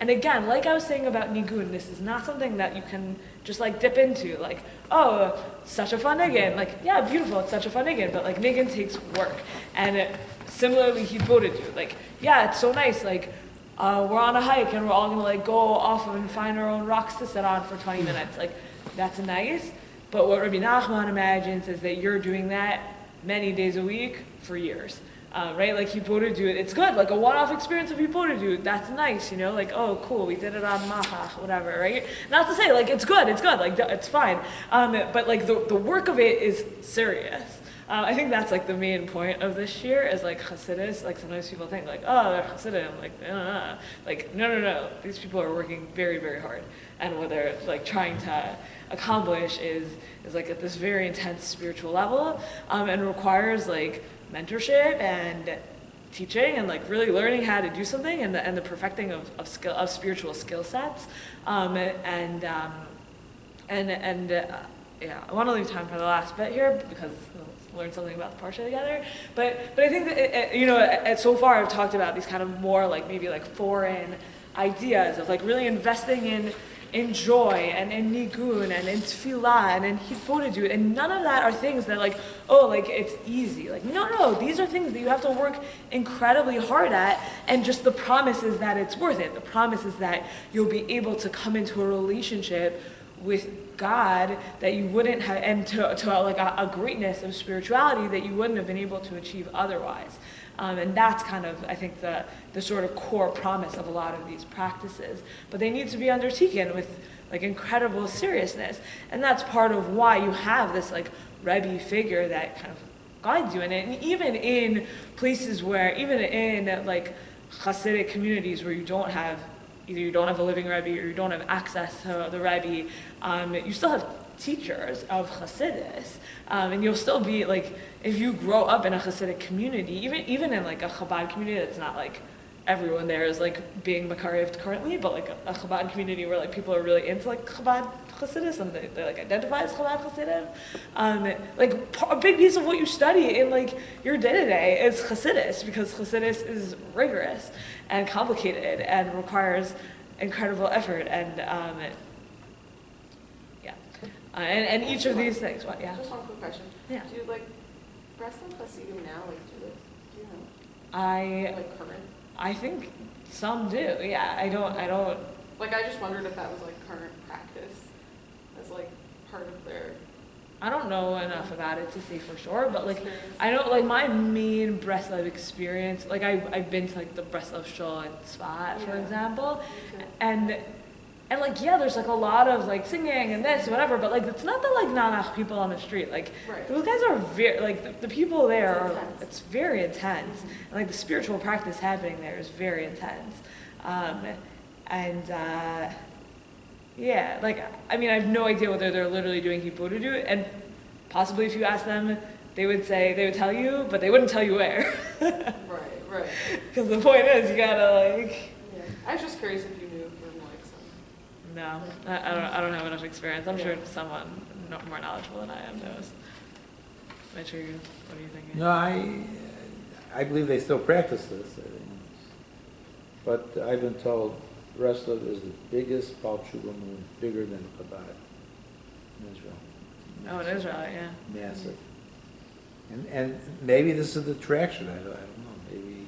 And again, like I was saying about nigun, this is not something that you can just like dip into. Like, oh, such a fun nigun. Like, yeah, beautiful, it's such a fun nigun. But like nigun takes work. And similarly, hitbodedut. Like, yeah, it's so nice. Like, we're on a hike and we're all gonna like go off and find our own rocks to sit on for 20 minutes. Like, that's nice. But what Rabbi Nachman imagines is that you're doing that many days a week for years. Right, like hitbodedut, it's good, like a one-off experience of hitbodedut, that's nice, you know, like, oh, cool, we did it on Machach, whatever, right? Not to say, like, it's good, like, it's fine, but like the work of it is serious. I think that's like the main point of this year is like Hasidus. Like sometimes people think like, oh, they're Hasidim. Like, no. These people are working very, very hard, and what they're like trying to accomplish is like at this very intense spiritual level, and requires like mentorship and teaching and like really learning how to do something and the perfecting of spiritual skill sets, yeah, I want to leave time for the last bit here because we'll learn something about the Parsha together. But I think that so far I've talked about these kind of more like maybe like foreign ideas of like really investing in joy and in nigun and in tefillah and in hitbodedut, and none of that are things that like, oh, like it's easy. Like no, these are things that you have to work incredibly hard at, and just the promise is that it's worth it. The promise is that you'll be able to come into a relationship with God that you wouldn't have, and to like a greatness of spirituality that you wouldn't have been able to achieve otherwise. And that's kind of, I think, the sort of core promise of a lot of these practices. But they need to be undertaken with like incredible seriousness. And that's part of why you have this like Rebbe figure that kind of guides you in it. And even in places where, even in like Hasidic communities where you don't have a living Rebbe or you don't have access to the Rebbe, you still have teachers of Hasidus, and you'll still be like, if you grow up in a Hasidic community, even in like a Chabad community that's not like everyone there is like being Makarev currently, but like a Chabad community where like people are really into like Chabad Chassidus, and they like identify as Chabad Chassidim. A big piece of what you study in like your day-to-day is Chassidus, because Chassidus is rigorous and complicated and requires incredible effort, and and each of these things. What? Yeah. Just one quick question. Yeah. Do you like Breslov Hasidim now? Like, do you know? Like current? I think some do. Yeah. I don't. Like, I just wondered if that was like current practice, as like part of their. I don't know enough about it to say for sure, but like I know like my main Breslov experience, like I've been to like the Breslov shul in Tzfat, for example, and like there's like a lot of like singing and this whatever, but like it's not the like nanach people on the street. Like those guys are very like the people there are. It's very intense, and like the spiritual practice happening there is very intense. Like, I mean, I have no idea whether they're literally doing Hipurudu, and possibly if you ask them, they would tell you, but they wouldn't tell you where. Right. Because the point is, you gotta, like... Yeah. I was just curious if you knew from, like, some... No, I don't have enough experience. I'm sure someone more knowledgeable than I am knows. Mitch, what are you thinking? No, I believe they still practice this, but I've been told Breslov is the biggest Baal Tshuva movement, bigger than Chabad in Israel. Oh, in Israel, yeah. Massive. And maybe this is the traction. I don't know. Maybe.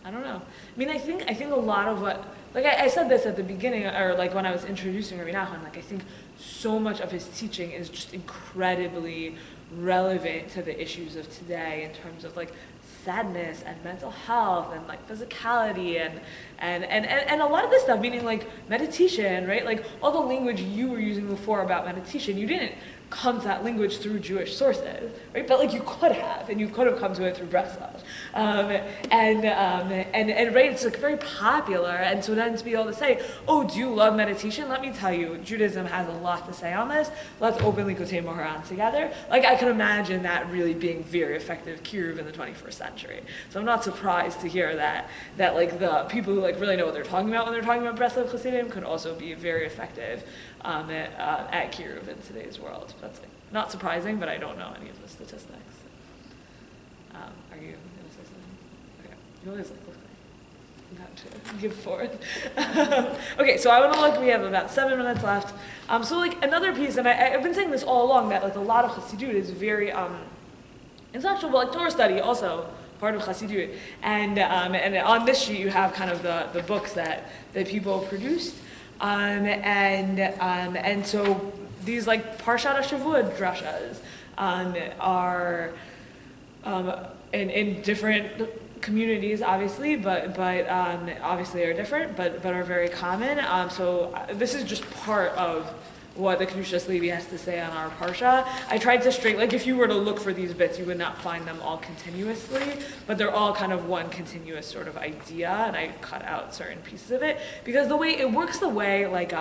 I don't know. I mean, I think a lot of what, like I said this at the beginning, or like when I was introducing Rabbi Nachman, like I think so much of his teaching is just incredibly relevant to the issues of today in terms of like sadness and mental health and like physicality and a lot of this stuff, meaning like meditation, right? Like all the language you were using before about meditation, you didn't come to that language through Jewish sources, right? But like you could have, and you could have come to it through Breslov. And right, it's like very popular, and so then to be able to say, oh, do you love meditation? Let me tell you, Judaism has a lot to say on this. Let's openly Kotei Moharan together. Like I can imagine that really being very effective kiruv in the 21st century. So I'm not surprised to hear that like the people who like really know what they're talking about when they're talking about Breslov Chassidim could also be very effective at kiruv in today's world. That's like not surprising, but I don't know any of the statistics. Are you going to say something? Okay. You always look like about to give forth. Okay, so I want to look. We have about 7 minutes left. So like another piece, and I've been saying this all along, that like a lot of Hasidut is very intellectual, but like Torah study also part of Hasidut. And on this sheet you have kind of the books that people produced. And so these like Parshat HaShavua drashas are in different communities, obviously, but obviously are different, but are very common. So this is just part of what the Kedushas Levi has to say on our Parsha. I tried to like if you were to look for these bits, you would not find them all continuously, but they're all kind of one continuous sort of idea, and I cut out certain pieces of it, because the way it works, like,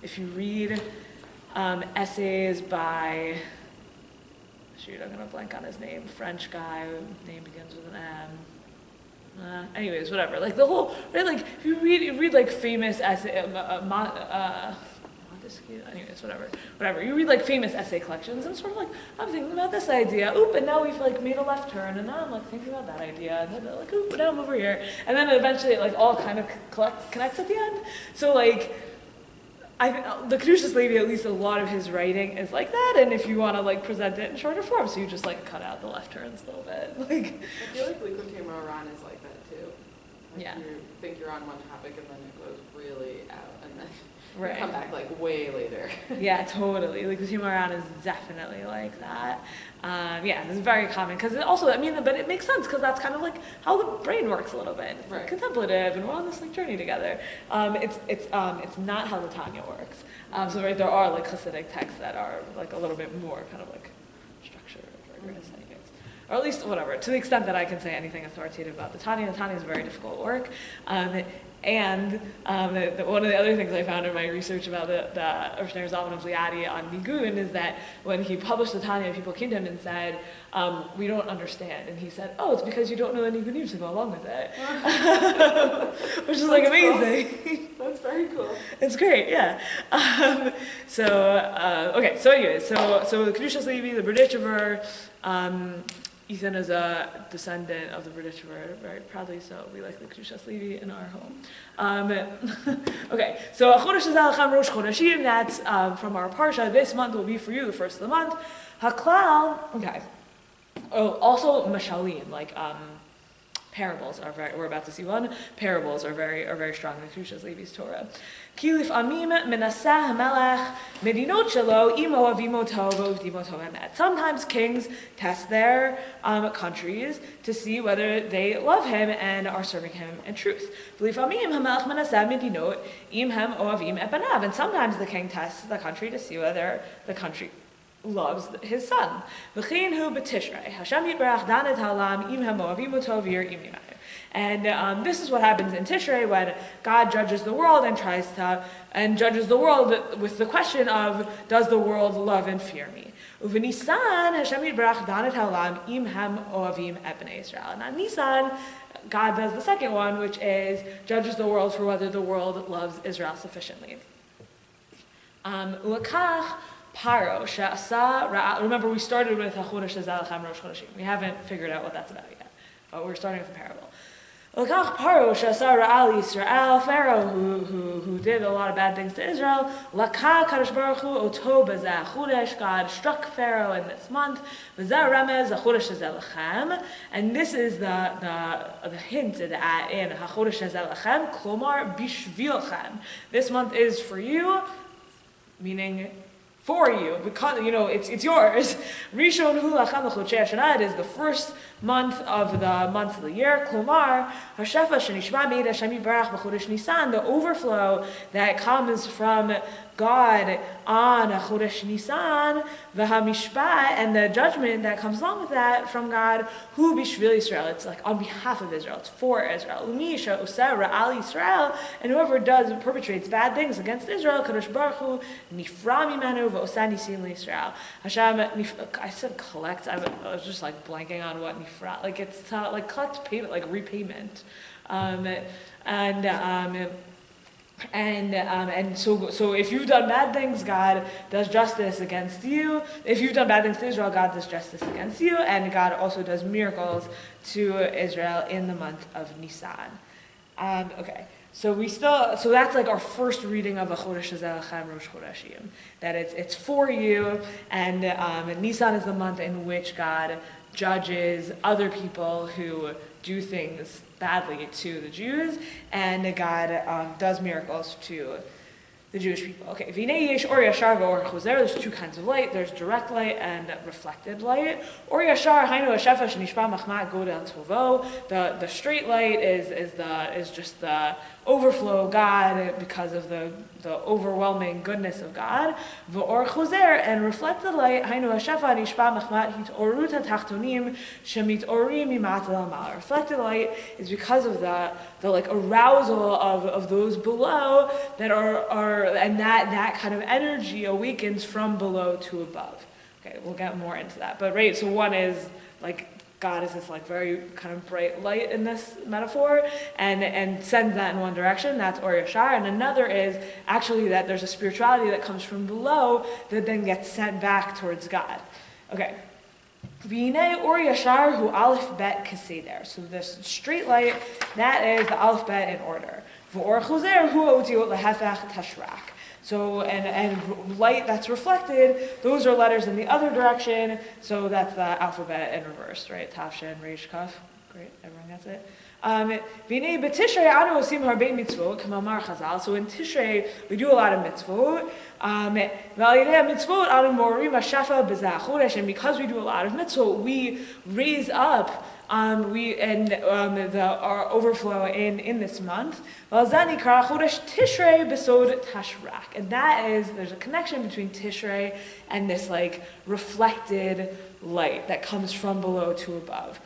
if you read essays by, shoot, I'm gonna blank on his name, French guy, name begins with an M. Anyways, whatever, like the whole, right, like, if you read like famous essay, anyways, whatever. You read like famous essay collections, and sort of like, I'm thinking about this idea, and now we've like made a left turn, and now I'm like thinking about that idea, and then like, now I'm over here, and then eventually it like all kind of connects at the end. So like, the Kedushas Levi, at least a lot of his writing is like that, and if you want to like present it in shorter form, so you just like cut out the left turns a little bit. Like, I feel like Likutei Moharan is like that too. Like yeah. You think you're on one topic, and then it goes really out, and then right. You come back like way later. Yeah, totally. Like Likutei Moharan is definitely like that. Yeah, it's very common because it also, but it makes sense because that's kind of like how the brain works a little bit. It's like contemplative, and we're on this like journey together. It's not how the Tanya works. So right, there are like Hasidic texts that are like a little bit more kind of like structured or rigorous. Anyways. or at least whatever, to the extent that I can say anything authoritative about the Tanya is very difficult work. And one of the other things I found in my research about the Roshner Zalman of Liadi on Nigun is that when he published the Tanya, people came to him and said, we don't understand. And he said, oh, it's because you don't know the Nigunim to go along with it. Which is like amazing. Cool. That's very cool. It's great, yeah. Okay, so anyways, so the Kedushas Levi, the Berditchever, Ethan is a descendant of the Berditchever, very proudly so. We like the Kedushas Levi in our home. Okay, so Chodesh Zalachem Rosh Chodeshim, that's from our Parsha. This month will be for you the first of the month. Haklal, okay. Oh, also Mashalim, like parables are very. We're about to see one. Parables are very strong in the Kedushas Levi's Torah. Kilif amim menaseh hamelech medinot shelo imo avimo tov uvdimo tov emet. Sometimes kings test their countries to see whether they love him and are serving him in truth. Kilif amim hamelech menaseh medinot imhem oavim epanav. And sometimes the king tests the country to see whether the country loves his son. And this is what happens in Tishrei when God judges the world and judges the world with the question of, does the world love and fear me? Now Nisan, God does the second one, which is judges the world for whether the world loves Israel sufficiently. Paro she'asa ra'al. Remember, we started with Hachodesh Zalachem Rosh Chodeshim. We haven't figured out what that's about yet, but we're starting with a parable. Lakach Paro she'asa ra'al Yisrael. Pharaoh, who did a lot of bad things to Israel. Lakach Kadosh Baruch Hu oto b'zeh Chodesh. God struck Pharaoh in this month. B'zeh Ramez Hachodesh Zalachem. And this is the hint in Hachodesh Zalachem. Klomar bishvilchem. This month is for you, meaning for you, because it's yours. Rishon hu lachem l'chodshei hashana. It is the first month of the months of the year. Klomar hashefa shenishma meid Hashem yitbarach b'chodesh Nisan. The overflow that comes from God on Chodesh Nisan, v'hamishpat, and the judgment that comes along with that from God, hu b'shvil Yisrael. It's like on behalf of Israel. It's for Israel. Umi she'oseh ra'al Yisrael, and whoever perpetrates bad things against Israel, Kadosh Baruch Hu nifra mimenu v'oseh nisim l'Yisrael. Hashem, I said collect. I was just like blanking on what nifra. Like it's like collect payment, like repayment, and so if you've done bad things, God does justice against you. If you've done bad things to Israel, God does justice against you, and God also does miracles to Israel in the month of Nisan. Okay, so that's like our first reading of a Chodesh Zalachem Rosh Chodeshim. That it's for you, and Nisan is the month in which God judges other people who do things badly to the Jews, and God does miracles to the Jewish people. Okay, V'nei yesh or yashar v'or chozer. There's two kinds of light. There's direct light and reflected light. Or yashar hainu hashefa shenishpa machma godel tovo. The straight light is just the overflow of God because of the overwhelming goodness of God. V'or chozer, and reflected light hainu hashefa nishpa machma hitorut hatachtonim shemitorim mimatel al. Reflected light is because of the like arousal of those below that are and that kind of energy awakens from below to above. Okay, we'll get more into that. But right, so one is like God is this like very kind of bright light in this metaphor and sends that in one direction, that's Or Yashar, and another is actually that there's a spirituality that comes from below that then gets sent back towards God. Okay. V'nei Or Yashar hu Aleph Bet Keseder. So this straight light, that is the Aleph Bet in order. V'or Chozer hu Otiot Lehefech Tashrak. So, and light that's reflected, those are letters in the other direction, so that's the alphabet in reverse, right? Tav, Shin, Reish, Kaf. Great, everyone gets it. V'nei b'Tishrei anu osim harbei mitzvot, k'mamar Chazal. So in Tishrei, we do a lot of mitzvot. V'alidei mitzvot anu morim hashafa b'zeh chodesh. And because we do a lot of mitzvot, we raise up our overflow in this month. And that is, there's a connection between Tishrei and this like reflected light that comes from below to above.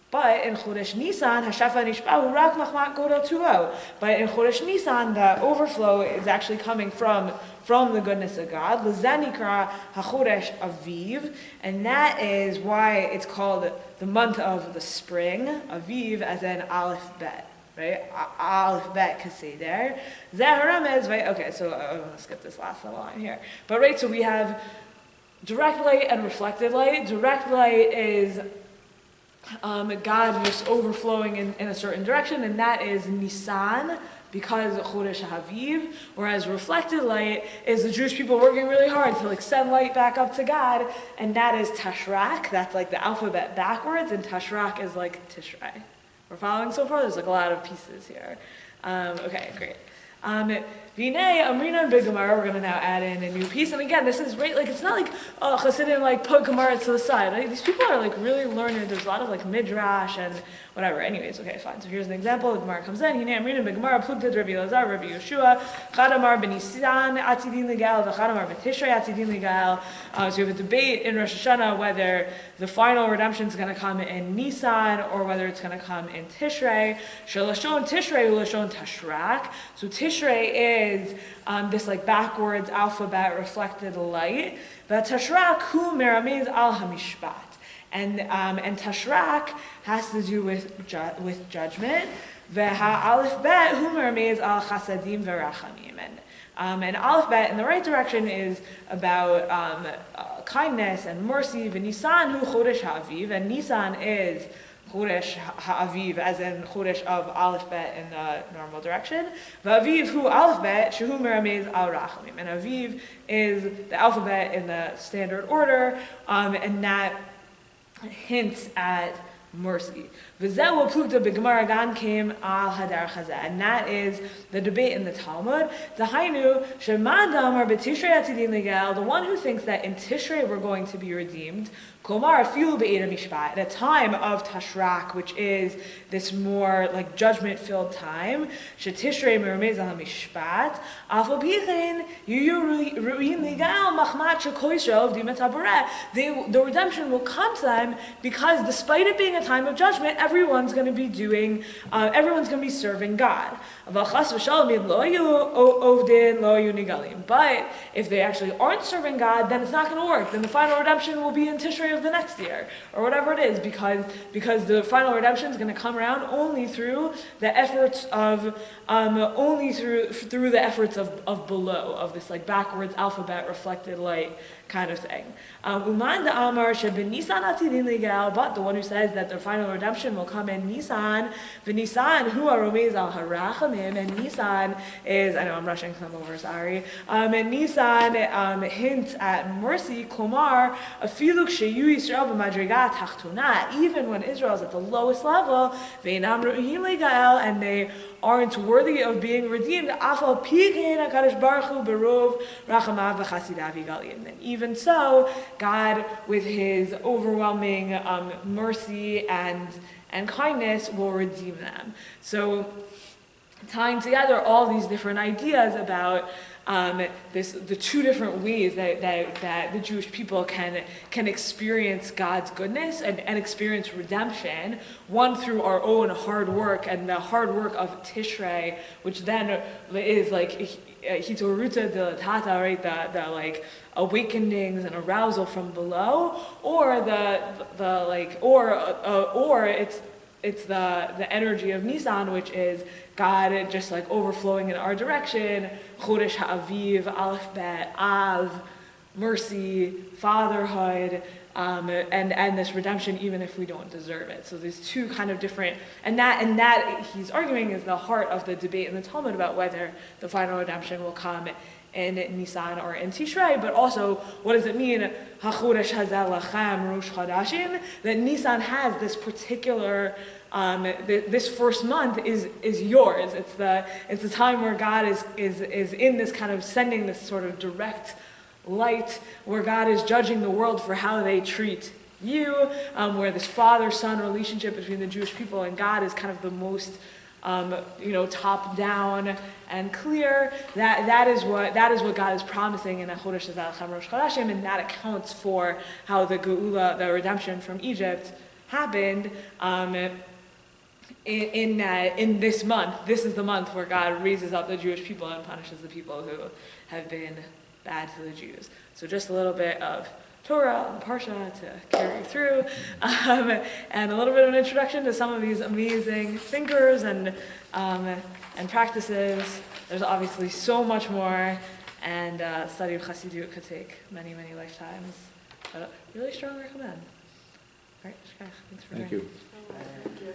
But in Chodesh Nisan, Hashafa Nishbahu Rak Machmat Godel Tuo. But in Chodesh Nisan, the overflow is actually coming from the goodness of God. L'zanikra HaChodesh Aviv, and that is why it's called the month of the spring. Aviv, as in Aleph Bet, right? Aleph Bet Kaseder. Zaharamez. Okay, so I'm gonna skip this last little line here. But right, so we have direct light and reflected light. Direct light is God just overflowing in a certain direction, and that is Nisan, because Chodesh HaAviv, whereas reflected light is the Jewish people working really hard to like send light back up to God, and that is Tashrak. That's like the alphabet backwards, and Tashrak is like Tishrei. We're following so far? There's like a lot of pieces here. Okay, great. Vinay, Amrina, and Big Gemara, we're going to now add in a new piece. And again, this is right, like, it's not like, Hasidim, like, put Gemara to the side. Like, these people are, like, really learned. There's a lot of, like, Midrash and whatever. Anyways, okay, fine. So here's an example. The Gemara comes in. Hinei, Amrina, Big Gemara, Plugtad, Rabbi Elazar, Rabbi Yeshua, Chadamar, Benisan, Atzidin Ligal, Chadamar, Betishrei, Atzidin Ligal. So we have a debate in Rosh Hashanah whether the final redemption is going to come in Nisan or whether it's going to come in Tishrei. Shalashon Tishrei, Ulashon Tashrak. So Tishrei is this like backwards alphabet reflected light. But Tashrak hu meramez al hamishpat, and Tashrak has to do with judgment. Veha aleph bet hu meramez al chasadim verachamim, and aleph bet in the right direction is about kindness and mercy. V'nisan hu chodesh ha'aviv, and Nisan is Chodesh Ha'aviv, as in Chodesh of Aleph Bet in the normal direction. V'aviv hu Aleph Bet, shehu meramez al rachamim. And Aviv is the alphabet in the standard order, and that hints at mercy. V'zeh plugta b'gemara gan came al hadar chazeh, and that is the debate in the Talmud. Zahainu shemadam or b'tishrei atidin legal, the one who thinks that in Tishrei we're going to be redeemed. Kolmar afilu be'eda mishpat, at a time of Tashrak, which is this more like judgment-filled time. Shetishrei meramez al mishpat. Afal bichin yuyu ruin legal machmat shekoisho v'dimet haboreh. The redemption will come to them because, despite it being a time of judgment, everyone's going to be serving God. But if they actually aren't serving God, then it's not going to work. Then the final redemption will be in Tishrei of the next year, or whatever it is, because the final redemption is going to come around only through the efforts of below, of this like backwards alphabet reflected light kind of thing. But the one who says that the final redemption will come in Nisan, v'Nisan hu haromez al harachamim, and Nisan is, I know I'm rushing some over, sorry, and Nisan hints at mercy, komar, afilu ksheyu Yisrael b'madriga tachtuna, even when Israel is at the lowest level, ve'inam ru'im legael, and they aren't worthy of being redeemed, afal pikein HaKadosh Baruch Hu berov rachamav v'chasidav yigalim. And even so, God, with His overwhelming mercy and kindness, will redeem them. So, tying together all these different ideas about the two different ways that the Jewish people can experience God's goodness and experience redemption, one through our own hard work and the hard work of Tishrei, which then is like hitoruta de tata, right? The like awakenings and arousal from below, or it's the energy of Nisan, which is God just like overflowing in our direction, Chodesh Ha'aviv, Aleph Bet, Av, mercy, fatherhood, and this redemption even if we don't deserve it. So there's two kind of different, and that he's arguing is the heart of the debate in the Talmud about whether the final redemption will come in Nisan or in Tishrei, but also what does it mean, HaChodesh Hazeh Lachem Rosh Chodashim, that Nisan has this particular, this first month is yours. It's the time where God is in this kind of sending this sort of direct light, where God is judging the world for how they treat you, where this father-son relationship between the Jewish people and God is kind of the most top down and clear. That is what God is promising in Chodesh Zalchem Rosh Chodeshim, and that accounts for how the Geula, the redemption from Egypt, happened. In this month, this is the month where God raises up the Jewish people and punishes the people who have been bad to the Jews. So just a little bit of Torah and Parsha to carry you through, and a little bit of an introduction to some of these amazing thinkers and practices. There's obviously so much more, and study of Hasidut could take many, many lifetimes, but really strong recommend. All right, Shkach, thanks for Thank being you. Thank you.